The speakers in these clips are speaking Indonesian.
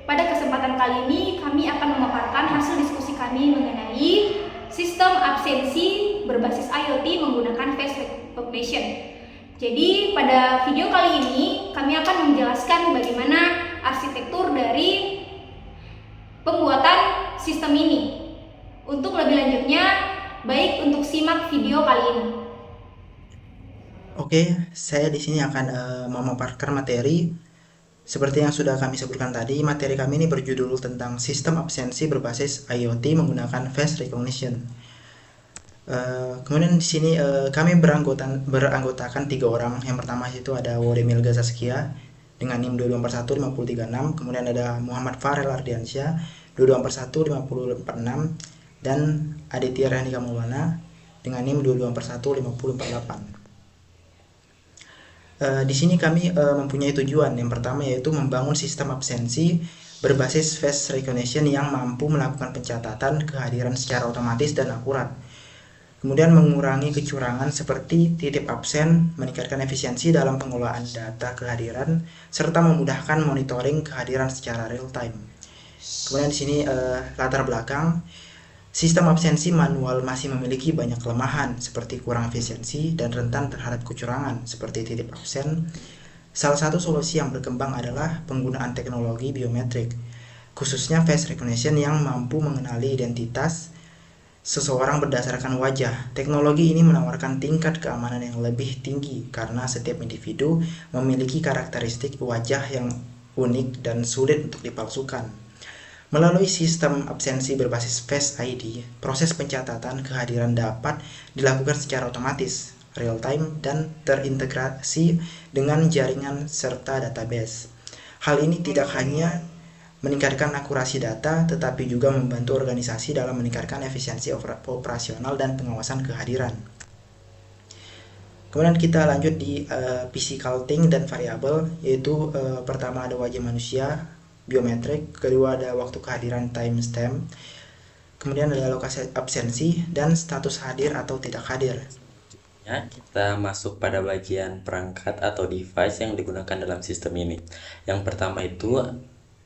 Pada kesempatan kali ini kami akan memaparkan hasil diskusi kami mengenai sistem absensi berbasis IoT menggunakan face recognition. Jadi pada video kali ini kami akan menjelaskan bagaimana arsitektur dari pembuatan sistem ini. Untuk lebih lanjutnya, baik untuk simak video kali ini. Oke, saya di sini akan memaparkan materi. Seperti yang sudah kami sebutkan tadi, materi kami ini berjudul tentang sistem absensi berbasis IoT menggunakan face recognition. Kemudian di sini kami beranggotakan 3 orang. Yang pertama itu ada Wodemil Saskia dengan NIM 22415036, kemudian ada Muhammad Farel Ardiansyah 22415046, dan Aditya Rahnika Maulana dengan NIM 22415048. Di sini kami mempunyai tujuan. Yang pertama yaitu membangun sistem absensi berbasis face recognition yang mampu melakukan pencatatan kehadiran secara otomatis dan akurat. Kemudian mengurangi kecurangan seperti titip absen, meningkatkan efisiensi dalam pengelolaan data kehadiran, serta memudahkan monitoring kehadiran secara real time. Kemudian di sini latar belakang. Sistem absensi manual masih memiliki banyak kelemahan seperti kurang efisiensi dan rentan terhadap kecurangan seperti titip absen. Salah satu solusi yang berkembang adalah penggunaan teknologi biometrik, khususnya face recognition yang mampu mengenali identitas seseorang berdasarkan wajah. Teknologi ini menawarkan tingkat keamanan yang lebih tinggi karena setiap individu memiliki karakteristik wajah yang unik dan sulit untuk dipalsukan. Melalui sistem absensi berbasis Face ID, proses pencatatan kehadiran dapat dilakukan secara otomatis, real time, dan terintegrasi dengan jaringan serta database. Hal ini tidak hanya meningkatkan akurasi data, tetapi juga membantu organisasi dalam meningkatkan efisiensi operasional dan pengawasan kehadiran. Kemudian kita lanjut di physical thing dan variabel, yaitu pertama ada wajah manusia, biometrik, kedua ada waktu kehadiran timestamp, kemudian ada lokasi absensi dan status hadir atau tidak hadir. Ya, kita masuk pada bagian perangkat atau device yang digunakan dalam sistem ini. Yang pertama itu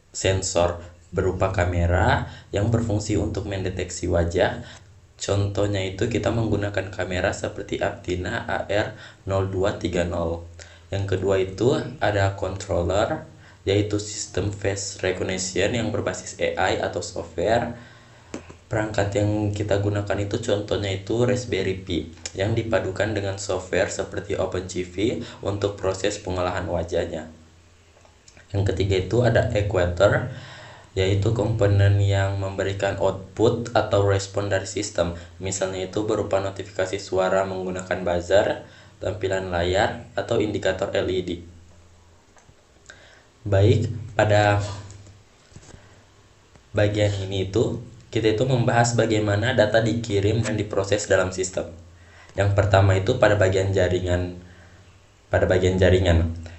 sensor berupa kamera yang berfungsi untuk mendeteksi wajah. Contohnya itu kita menggunakan kamera seperti Aptina AR0230. Yang kedua itu ada controller, yaitu sistem face recognition yang berbasis AI atau software. Perangkat yang kita gunakan itu contohnya itu Raspberry Pi yang dipadukan dengan software seperti OpenCV untuk proses pengolahan wajahnya. Yang ketiga itu ada equator, yaitu komponen yang memberikan output atau respon dari sistem. Misalnya itu berupa notifikasi suara menggunakan buzzer, tampilan layar, atau indikator LED. Baik, pada bagian ini kita membahas bagaimana data dikirim dan diproses dalam sistem. Yang pertama itu pada bagian jaringan.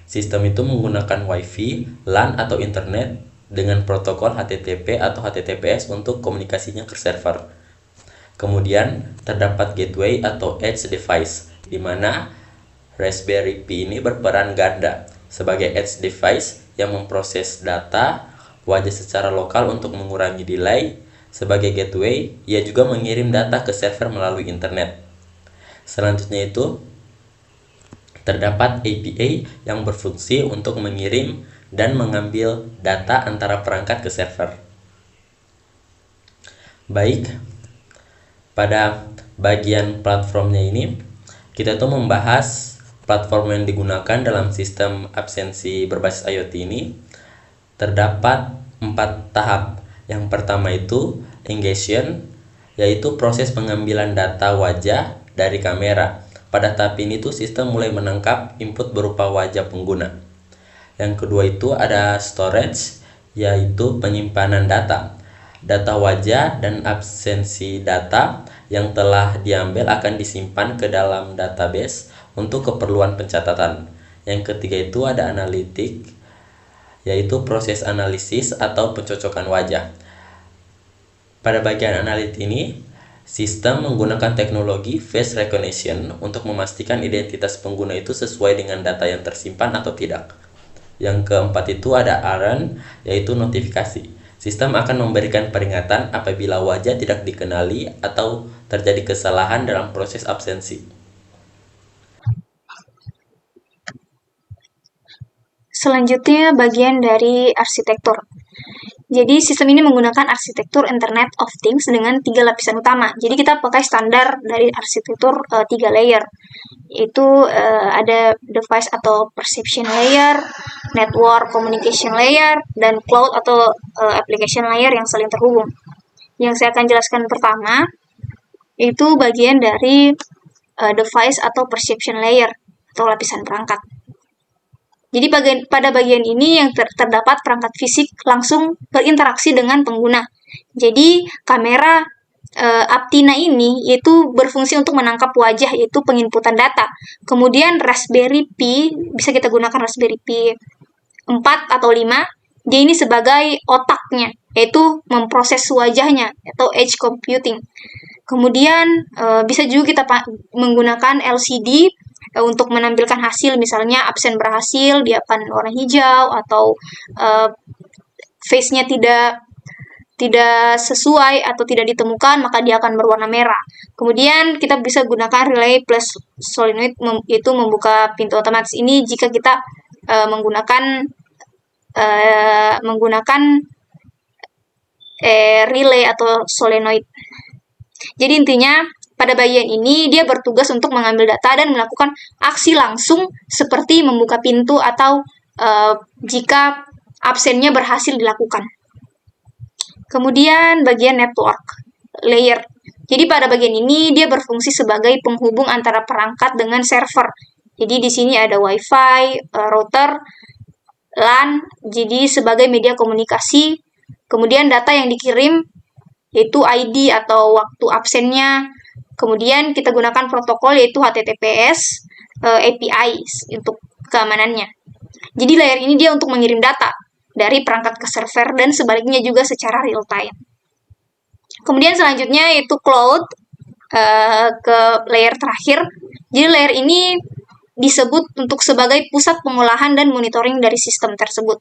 Sistem itu menggunakan WiFi, LAN atau internet dengan protokol HTTP atau HTTPS untuk komunikasinya ke server. Kemudian terdapat gateway atau edge device, di mana Raspberry Pi ini berperan ganda sebagai edge device yang memproses data wajah secara lokal untuk mengurangi delay. Sebagai gateway, ia juga mengirim data ke server melalui internet. Selanjutnya itu terdapat API yang berfungsi untuk mengirim dan mengambil data antara perangkat ke server. Baik, pada bagian platformnya ini kita membahas platform yang digunakan dalam sistem absensi berbasis IoT ini. Terdapat 4 tahap. Yang pertama itu engagement, yaitu proses pengambilan data wajah dari kamera. Pada tahap ini sistem mulai menangkap input berupa wajah pengguna. Yang kedua itu ada storage, yaitu penyimpanan data. Data wajah dan absensi data yang telah diambil akan disimpan ke dalam database untuk keperluan pencatatan. Yang ketiga itu ada analitik, yaitu proses analisis atau pencocokan wajah. Pada bagian analitik ini, sistem menggunakan teknologi face recognition untuk memastikan identitas pengguna itu sesuai dengan data yang tersimpan atau tidak. Yang keempat itu ada alert, yaitu notifikasi. Sistem akan memberikan peringatan apabila wajah tidak dikenali atau terjadi kesalahan dalam proses absensi. Selanjutnya bagian dari arsitektur. Jadi sistem ini menggunakan arsitektur Internet of Things dengan 3 lapisan utama. Jadi kita pakai standar dari arsitektur 3 layer. Itu ada device atau perception layer, network communication layer, dan cloud atau application layer yang saling terhubung. Yang saya akan jelaskan pertama itu bagian dari device atau perception layer atau lapisan perangkat. Jadi pada bagian ini yang terdapat perangkat fisik langsung berinteraksi dengan pengguna. Jadi kamera Aptina ini yaitu berfungsi untuk menangkap wajah, yaitu penginputan data. Kemudian Raspberry Pi, bisa kita gunakan Raspberry Pi 4 atau 5, dia ini sebagai otaknya, yaitu memproses wajahnya atau edge computing. Kemudian bisa juga kita menggunakan LCD untuk menampilkan hasil, misalnya absen berhasil, dia akan warna hijau, atau face-nya tidak sesuai atau tidak ditemukan, maka dia akan berwarna merah. Kemudian kita bisa gunakan relay plus solenoid, itu membuka pintu otomatis ini jika kita menggunakan relay atau solenoid. Jadi intinya pada bagian ini dia bertugas untuk mengambil data dan melakukan aksi langsung seperti membuka pintu atau jika absennya berhasil dilakukan. Kemudian bagian network layer. Jadi pada bagian ini dia berfungsi sebagai penghubung antara perangkat dengan server. Jadi di sini ada WiFi, router, LAN, jadi sebagai media komunikasi. Kemudian data yang dikirim yaitu ID atau waktu absennya. Kemudian kita gunakan protokol yaitu HTTPS, API untuk keamanannya. Jadi layer ini dia untuk mengirim data dari perangkat ke server dan sebaliknya juga secara real time. Kemudian selanjutnya yaitu cloud, ke layer terakhir. Jadi layer ini disebut untuk sebagai pusat pengolahan dan monitoring dari sistem tersebut.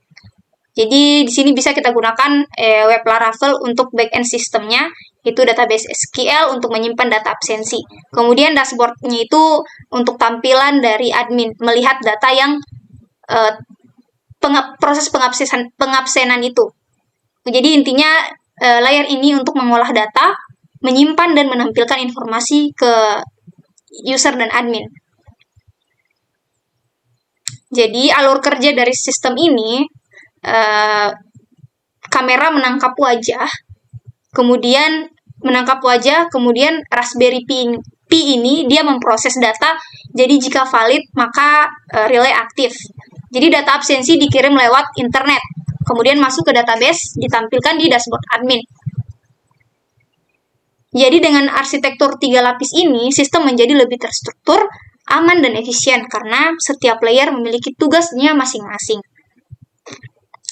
Jadi di sini bisa kita gunakan web Laravel untuk backend sistemnya, itu database SQL untuk menyimpan data absensi. Kemudian dashboard-nya itu untuk tampilan dari admin, melihat data yang proses pengabsenan itu. Jadi intinya layer ini untuk mengolah data, menyimpan dan menampilkan informasi ke user dan admin. Jadi alur kerja dari sistem ini, kamera menangkap wajah, kemudian Raspberry Pi ini dia memproses data, jadi jika valid maka relay aktif. Jadi data absensi dikirim lewat internet, kemudian masuk ke database, ditampilkan di dashboard admin. Jadi dengan arsitektur 3 lapis ini, sistem menjadi lebih terstruktur, aman dan efisien karena setiap layer memiliki tugasnya masing-masing.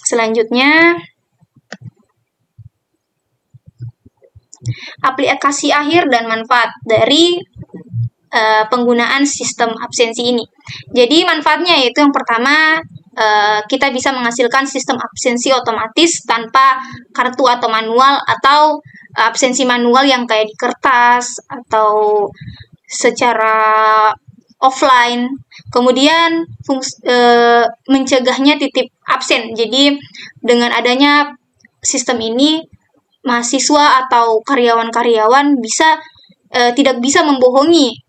Selanjutnya, aplikasi akhir dan manfaat dari penggunaan sistem absensi ini. Jadi manfaatnya yaitu yang pertama, kita bisa menghasilkan sistem absensi otomatis tanpa kartu atau manual, atau absensi manual yang kayak di kertas atau secara offline. Kemudian mencegahnya titip absen. Jadi dengan adanya sistem ini, mahasiswa atau karyawan-karyawan tidak bisa membohongi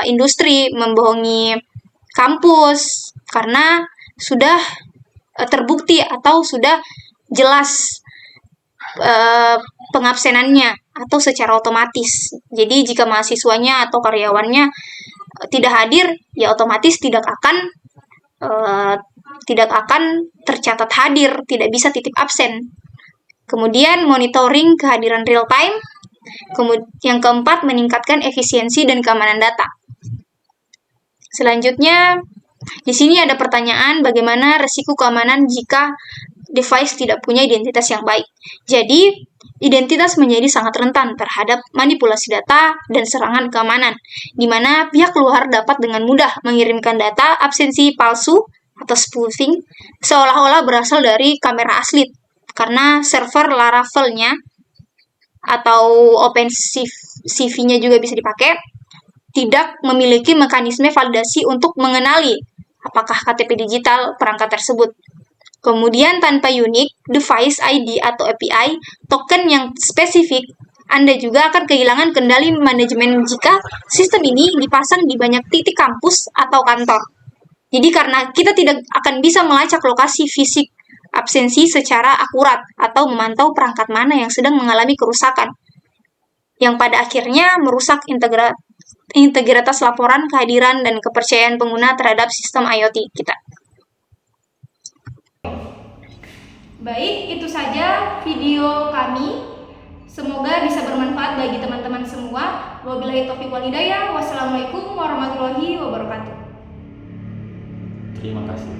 industri, membohongi kampus, karena sudah terbukti atau sudah jelas pengabsenannya atau secara otomatis. Jadi jika mahasiswanya atau karyawannya tidak hadir, ya otomatis tidak akan tercatat hadir, tidak bisa titip absen. Kemudian monitoring kehadiran real time. Yang keempat, meningkatkan efisiensi dan keamanan data. Selanjutnya, di sini ada pertanyaan bagaimana risiko keamanan jika device tidak punya identitas yang baik. Jadi, identitas menjadi sangat rentan terhadap manipulasi data dan serangan keamanan, di mana pihak luar dapat dengan mudah mengirimkan data absensi palsu atau spoofing seolah-olah berasal dari kamera asli, karena server Laravel-nya atau OpenCV-nya juga bisa dipakai, tidak memiliki mekanisme validasi untuk mengenali apakah KTP digital perangkat tersebut. Kemudian tanpa unique device ID atau API token yang spesifik, Anda juga akan kehilangan kendali manajemen jika sistem ini dipasang di banyak titik kampus atau kantor. Jadi karena kita tidak akan bisa melacak lokasi fisik absensi secara akurat atau memantau perangkat mana yang sedang mengalami kerusakan, yang pada akhirnya merusak integritas laporan, kehadiran, dan kepercayaan pengguna terhadap sistem IoT kita. Baik, itu saja video kami. Semoga bisa bermanfaat bagi teman-teman semua. Wabillahi taufiq wal hidayah. Wassalamualaikum warahmatullahi wabarakatuh. Terima kasih.